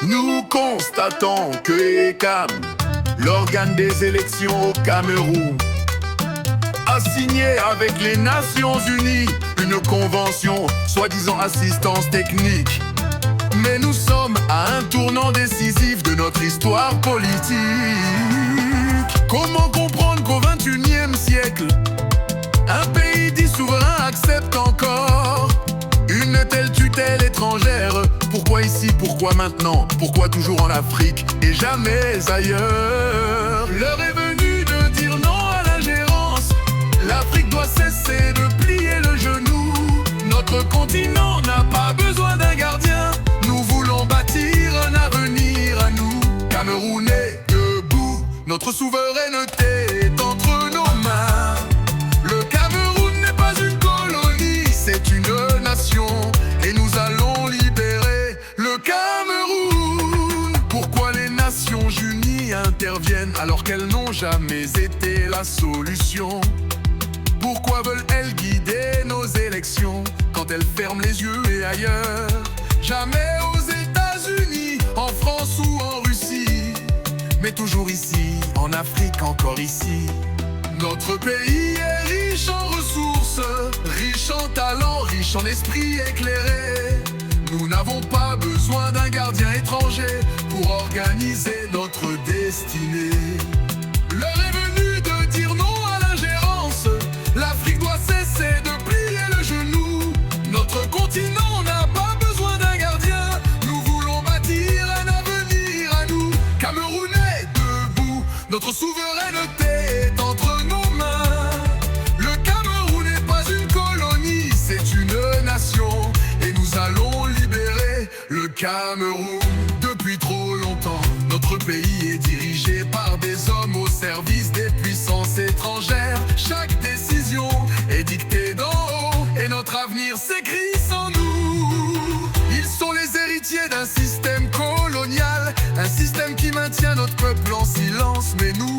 Nous constatons que ECAM, l'organe des élections au Cameroun, a signé avec les Nations Unies une convention, soi-disant assistance technique. Mais nous sommes à un tournant décisif de notre histoire politique. Comment comprendre qu'au XXIe siècle, un pays dit souverain accepte encore une telle tutelle étrangère? Pourquoi ici, pourquoi maintenant? Pourquoi toujours en Afrique et jamais ailleurs? L'heure est venue de dire non à l'ingérence. L'Afrique doit cesser de plier le genou. Notre continent n'a pas besoin d'un gardien. Nous voulons bâtir un avenir à nous. Camerounais debout, notre souveraineté est entre nos mains. Le Cameroun n'est pas une colonie, c'est une nation. Et nous allons libérer le Cameroun. Pourquoi les Nations Unies interviennent alors qu'elles n'ont jamais été la solution? Pourquoi veulent-elles guider nos élections quand elles ferment les yeux et ailleurs? Jamais aux États-Unis, en France ou en Russie, mais toujours ici, en Afrique, encore ici. Notre pays est riche en ressources, riche en talent, riche en esprit éclairé. Nous n'avons pas besoin d'un gardien étranger pour organiser notre destinée. L'heure est venue de dire non à l'ingérence. L'Afrique doit cesser de plier le genou. Notre continent n'a pas besoin d'un gardien. Nous voulons bâtir un avenir à nous. Camerounais debout, notre souveraineté est entre nos mains. Le Cameroun n'est pas une colonie, c'est une nation. Et nous allons libérer le Cameroun. Depuis trop longtemps, notre pays est dirigé par des hommes au service des puissances étrangères. Chaque décision est dictée d'en haut et notre avenir s'écrit sans nous. Ils sont les héritiers d'un système colonial, un système qui maintient notre peuple en silence. Mais nous,